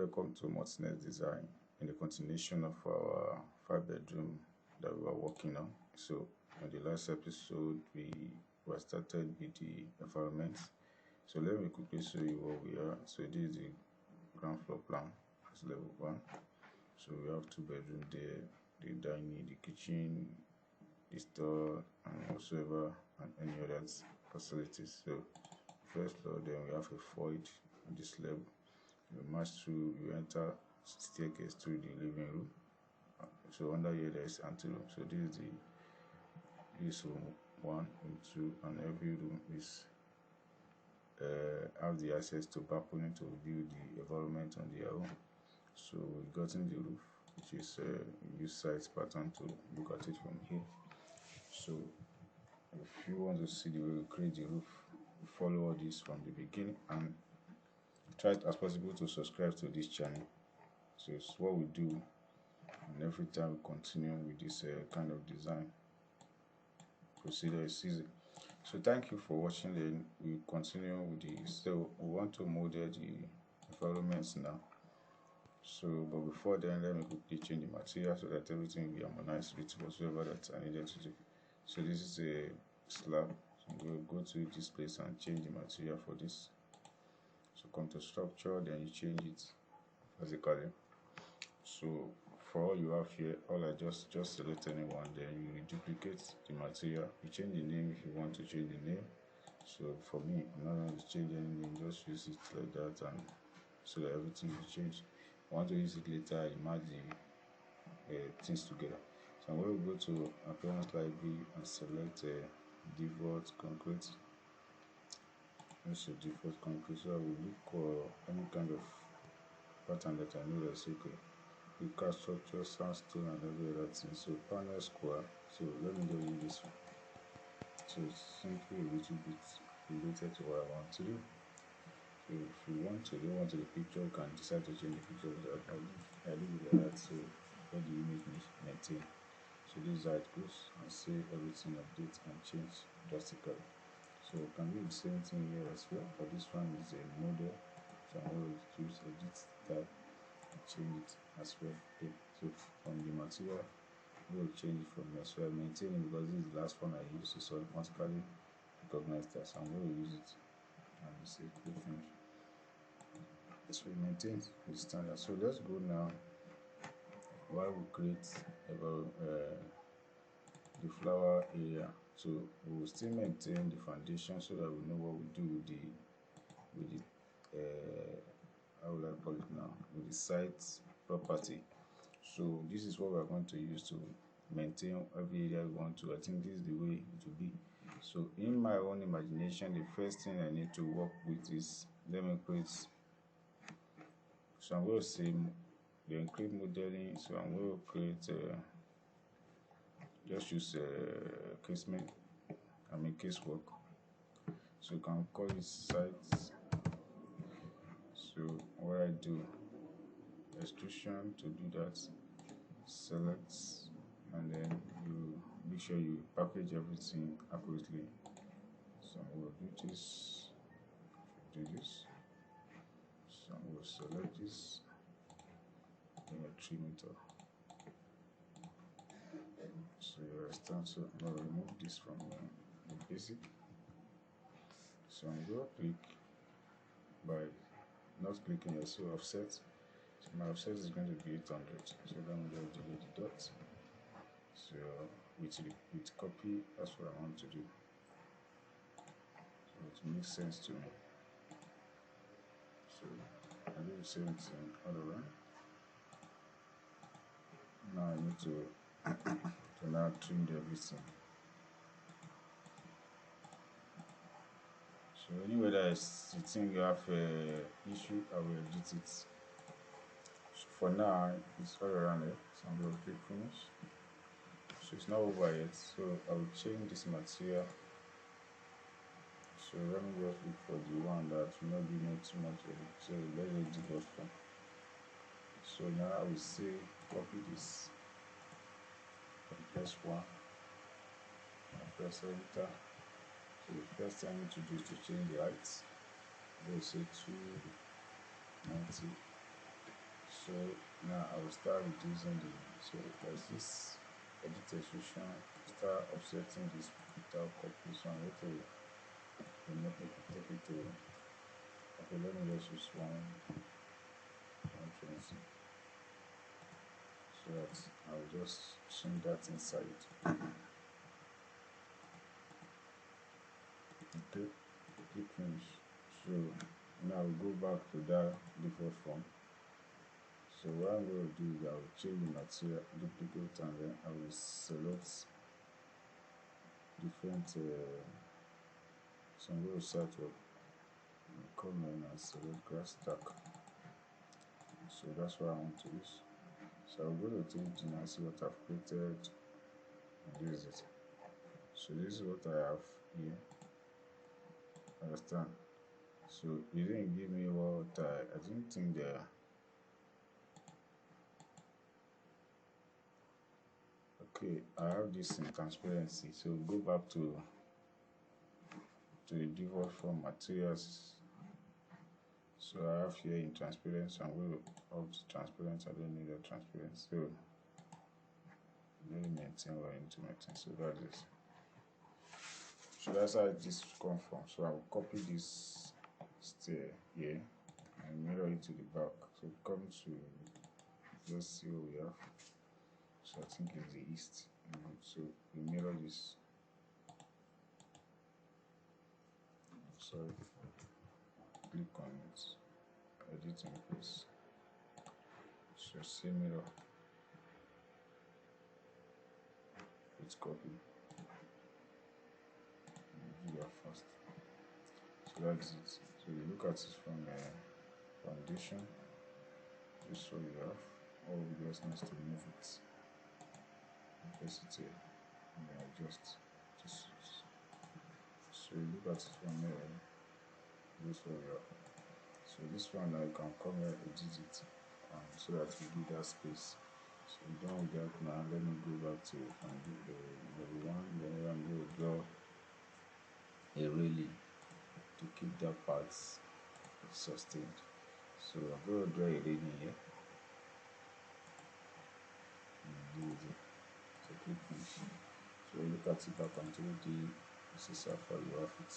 welcome to Multinet Design in the continuation of our 5-bedroom that we are working on. So in the last episode we were started with the environment. So let me quickly show you what we are. So this is the ground floor plan. It's level 1. So we have 2 bedrooms there, the dining, the kitchen, the store, and whatsoever and any other facilities. So first floor, then we have a void on this level. You march through, you enter staircase through the living room. So under here there is anteroom. So this is room 1, room 2, and every room is have the access to balcony to view the environment on their own. So we've gotten the roof, which is use size pattern to look at it from here. So if you want to see the way we create the roof, follow all this from the beginning and try as possible to subscribe to this channel. So it's what we do, and every time we continue with this kind of design procedure is easy. So thank you for watching. Then we continue with the, so we want to model the environments now. So but before then, let me quickly change the material so that everything will be harmonized with whatsoever that I needed to do. So this is a slab. So we'll go to this place and change the material for this. So come to structure, then you change it physically. So for all you have here, all I just select anyone, then you duplicate the material. You change the name if you want to change the name. So for me, I'm not going to change any name, just use it like that, and so that everything will change. I want to use it later, I merge the things together. So I'm going to go to appearance library and select default concrete. This is default concrete. So I will look for any kind of pattern that I know that's okay. The car structure, sandstone, and every other thing. So panel square. So let me just use this one. So it's simply a little bit related to what I want to do. So if you want to go on to the picture, you can decide to change the picture. I leave it like that. So let the image maintain. So this is how it goes, and save everything, update and change drastically. So you can do the same thing here as well, but this one is a model. So I'm going to choose edit tab and change it as well. Okay. So from the material, we will change it from here. So I maintain it because this is the last one I use, so automatically recognize that. So I'm going to use it and say click finish. So we maintain the standard. So let's go now while we create about the flower area. So we will still maintain the foundation so that we know what we do with the how will I call it now, with the site property. So this is what we are going to use to maintain every area we want to. I think this is the way it will be. So in my own imagination, the first thing I need to work with is, let me create, so I'm going to say then create modeling. So I'm going to create just use casement, casework. So you can call it sites. So what I do, extrusion to do that, select, and then you make sure you package everything accurately. So I will do this, so I will select this, then a trim it up. So you understand. So I'm going to remove this from the basic. So I'm going to click by not clicking here, so offset. So my offset is going to be 800. So then I'm going to delete the dots. So with copy, that's what I want to do. So it makes sense to me. So I do the same thing all around. Now I need to now trim everything. So anyway, that is the thing you have issue, I will edit it. So for now, it's all around it. So I'm going to click finish. So it's not over yet. So I will change this material. So let me just look for the one that will not be too much of it. So let's do the first one. So now I will say copy this. Press 1. Press enter. So the first thing I need to do is to change the height. We'll say 290. So now I will start reducing the, so there's this edit extrusion, start offsetting this without copy. So I'm going to take it to, okay, let me just use 120, so that I'll just trim that inside. Okay, click finish. So now we'll go back to that default form. So what I'm going to do is I will change the material, duplicate, and then I will select different, so I'm going to search for, come in and select grass stack. So that's what I want to use. So I'm going to change it and see what I've created, and this is it. So this is what I have here. Understand? So it didn't give me what I didn't think there. Okay, I have this in transparency. So go back to the default form materials. So I have here in transparency. I'm going to off the transparency. I don't need a transparency. So let me maintain what I need to maintain. So that is. So that's how this comes from. So I will copy this stair here and mirror it to the back. So come to, let's see what we have. So I think it's the east. So we mirror this. Sorry. Click on it. Edit in place. So see mirror. It's copy. Do that first. So that's it. So you look at it from the foundation. Just so you have. All we just need to move it. Press it here. And then adjust. So you look at it from here. This is what you have. So this one now you can come here, edit it, so that you do that space. So done with that now. Let me go back to the one. Then I'm going to draw a railing to keep that part sustained. So I'm going to draw a railing here. So click finish. So look at it back on 3D. This is how far you have it.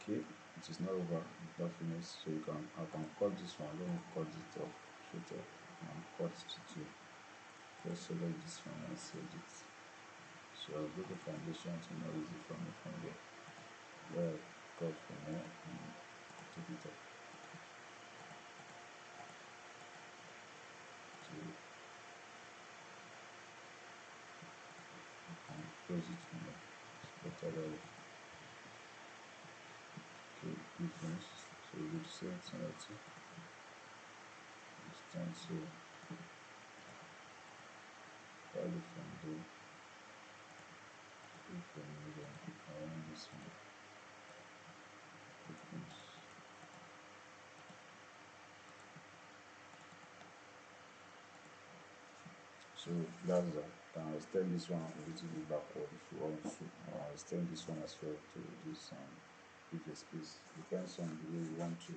Okay, it is not over. It's not finished. So I can cut this one. Let me cut it off. Straight up and cut it too. Just select this one and save it. So I'll go to foundation to know easy for me from there. Where I cut from here and take it up. So and close it from there. So better that way. Okay, we finished. So we do the same thing right here. Stand so value from there. Click from there. Around this one. Click finish. So that's that. Can extend this one a little bit backward if you want to. Or extend this one as well to this bigger space. Depends on the way you want to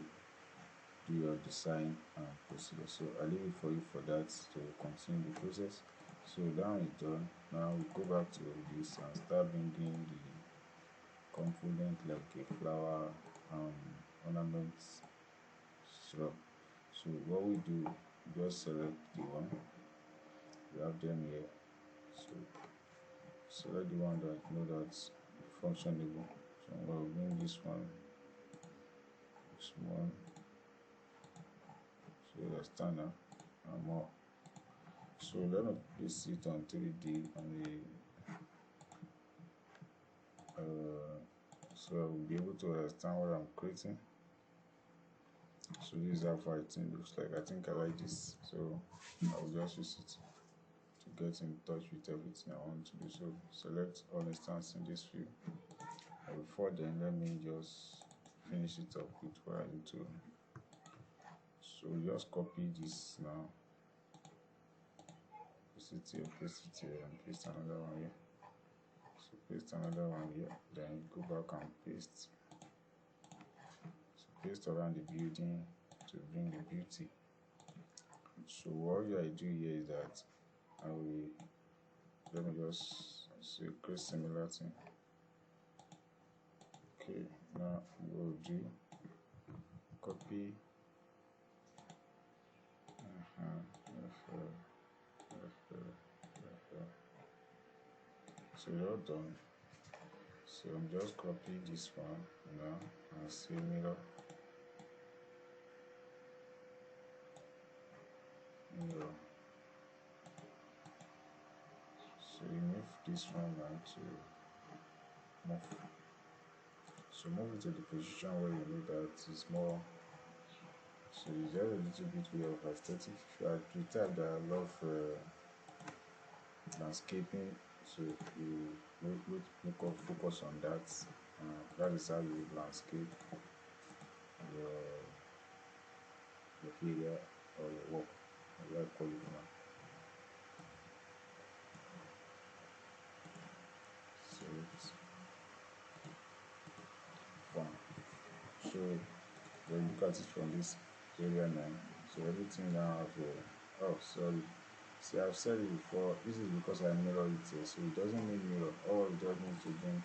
do your design procedure. So I'll leave it for you for that to continue the process. So now it's done. Now we go back to this and start bringing the component like a flower ornaments. So what we do, just select the one. We have them here. So select the one that you know that's functionable. So I'm going to bring this one. So let's turn up and more. So let me place it on 3D on the so I will be able to understand what I'm creating. So this is how far it looks like. I think I like this, so I will just use it to get in touch with everything I want to do. So select all instance in this view. And before then, let me just finish it up with what I need to. So just copy this now. Paste it here, and paste another one here. So paste another one here. Then go back and paste. So paste around the building. to bring the beauty. So what I do here is that I will, let me just say create similar thing. Okay, now we'll do copy. So you're done. So I'm just copy this one now and say mirror. So you move this one now to move. So move it to the position where you know that it's more. So it's just a little bit way of aesthetic. If you are the type that I love landscaping, so you focus on that. That is how you landscape your area or your work, or I call it now. So it's fun. So when you look at it from this area now, so everything now have oh sorry. See, I've said it before, this is because I mirror it here, so it doesn't need mirror. All it does need to bring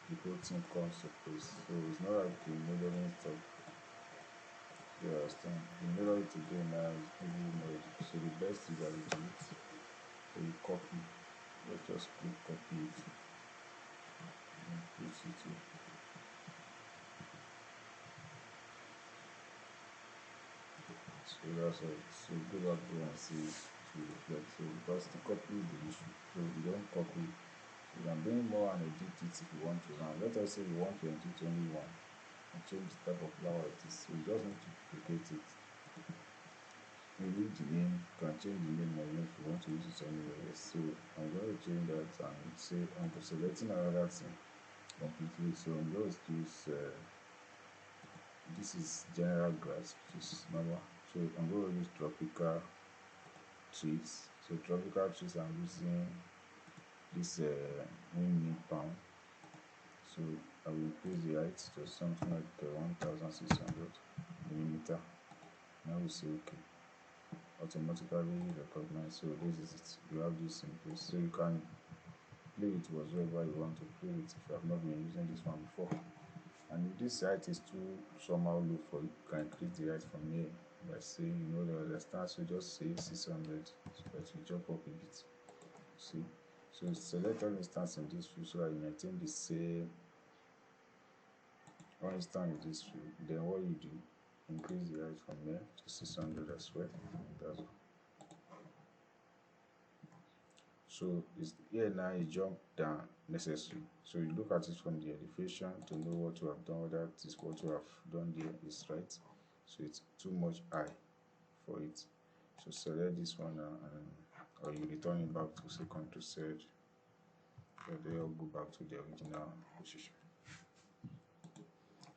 the whole thing comes to place. So it's not like the modeling stuff. You understand? You mirror it again now, it's easily made. So the best is that you do it. So you copy. Let's just click copy it. And paste it here. So that's it. So go back there and see it to reflect. So because the copy is the issue. So you don't copy. You can bring more and edit it if you want to. Now let us say you want to edit only one and change the type of flower it is. So you just need to duplicate it. You leave the name, you can change the name of it if you want to use it anywhere. So I'm going to change that and say I'm selecting another thing completely. So I'm going to use this is general grass, which is normal. So I'm going to use tropical trees. So tropical trees, I'm using this windmill palm. So I will increase the height to something like 1600 millimeter. Now we say okay. Automatically recognize. So this is it. You have this in place. So you can play it whatsoever you want to play it if you have not been using this one before. And if this height is too somehow low for you, you can increase the height from here by saying, you know, the understand. So just say 600 so that you jump up a bit. See, so select all instance in this view so that you maintain the same one instance in this view. Then what you do, increase the height from here to 600 as well. That's all. So it's here now you jump down necessary. So you look at it from the elevation to know what you have done, whether it is what you have done there is right. So it's too much high for it. So select this one now, or you return it back to second to third. So they all go back to the original position.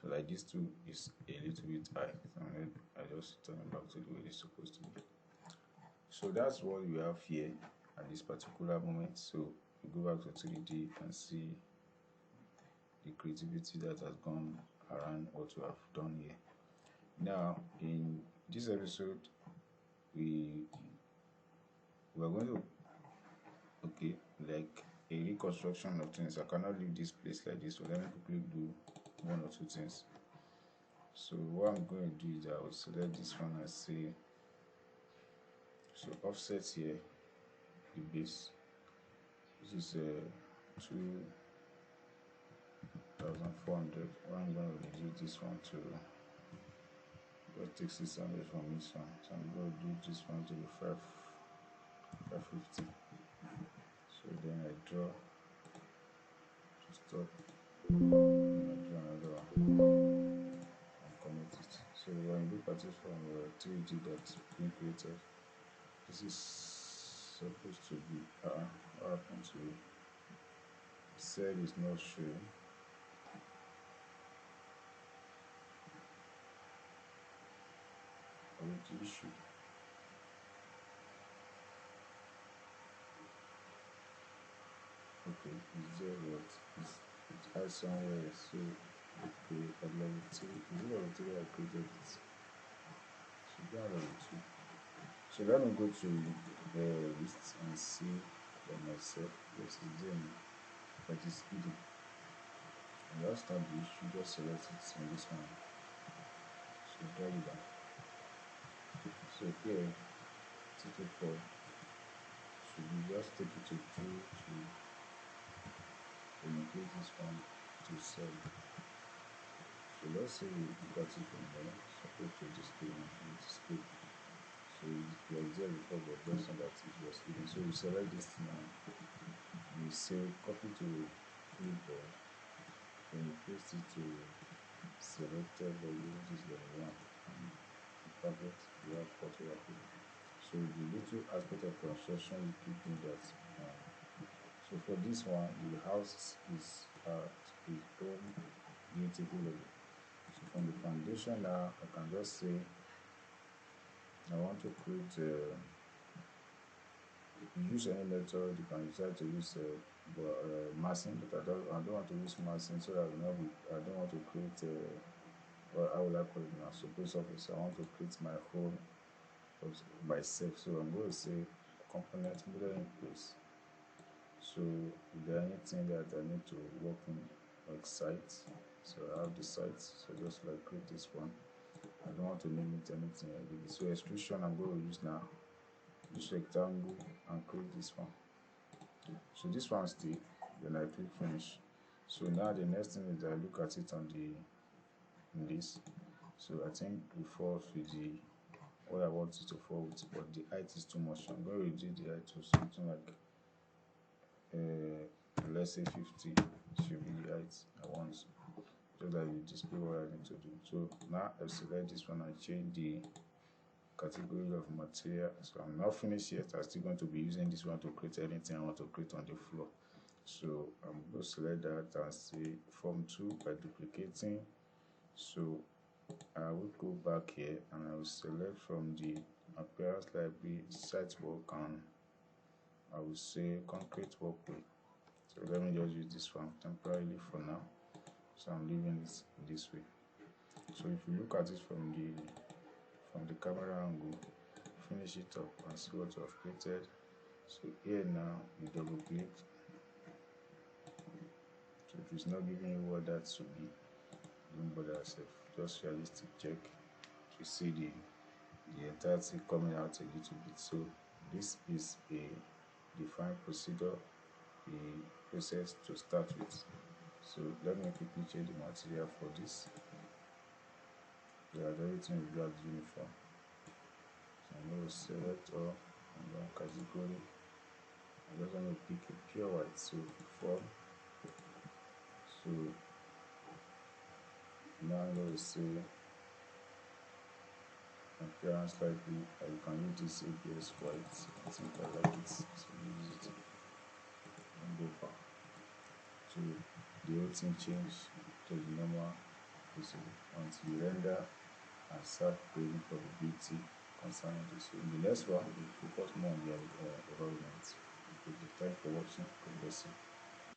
So like this too is a little bit high, and then I just turn it back to the way it's supposed to be. So that's what we have here at this particular moment. So we go back to 3D and see the creativity that has gone around what we have done here. Now in this episode we are going to like a reconstruction of things. I cannot leave this place like this, so let me quickly do one or two things. So what I'm going to do is I will select this one and say, so offset here the base. This is 2400. What I'm going to reduce this one to, let's take 600 from this one. So I'm going to do this one to the 550. So then I draw to stop. And I draw another one and connect it. So when you look at it from 3D that's being created, this is supposed to be what happened to it? Cell is not showing. What's the issue? Okay, it's there, but it has somewhere. So okay, at level 3, is it level 3 I created it? 2. So let me go to the list and see for myself. Yes, it's there now, but it's hidden. And just start the issue, just select it on this one. So drag it down. So here, T24 should be just take it to 2 to increase this one to 7. So let's say we got it from there, supposed to display and display. So it was there before, but just so that it was hidden. So we select this now. We say copy to clipboard, then we paste it to selected value, which is level 1. And perfect, we have photo. So the little aspect of construction you keep in that. So for this one, the house is at its own beautiful level. So from the foundation now, I can just say I want to create use any method. You can decide to use massing, but I don't want to use massing, so that I don't want to create well, how will I call it now? So base office, I want to create my whole myself. So I'm going to say component model in place. So if there anything that I need to work in, like sites, so I have the sites. So just like create this one. I don't want to limit anything. So extrusion I'm going to use now. Use rectangle and create this one. So this one still. Then I click finish. So now the next thing is that I look at it on the this. So I think it falls with the what I want it to fall with, but the height is too much. So I'm going to reduce the height to something like let's say 50 should be the height I want, so that you display what I need to do. So now I select this one and change the category of material. So I'm not finished yet. I'm still going to be using this one to create anything I want to create on the floor. So I'm going to select that and say form 2 by duplicating. So I will go back here and I will select from the appearance library site work, and I will say concrete walkway. So let me just use this one temporarily for now. So I'm leaving it this way. So if you look at it from the camera angle, finish it up and see what you have created. So here now you double click. So if it's not giving you what that should be, don't bother yourself. Just realistic check to see the entirety coming out a little bit. So this is a defined procedure, the process to start with. So let me quickly change the material for this. So that everything will be as uniform. So I'm going to select all and then category. I'm just going to pick a pure white. So form. So now I'm going to say appearance likely. You can use this ABS white. I think I like it, so use it and go far. So the whole thing change to the normal procedure until you render and start creating probability concerning this. So in the next one, we focus more on the environment. Thank you for watching. God bless you.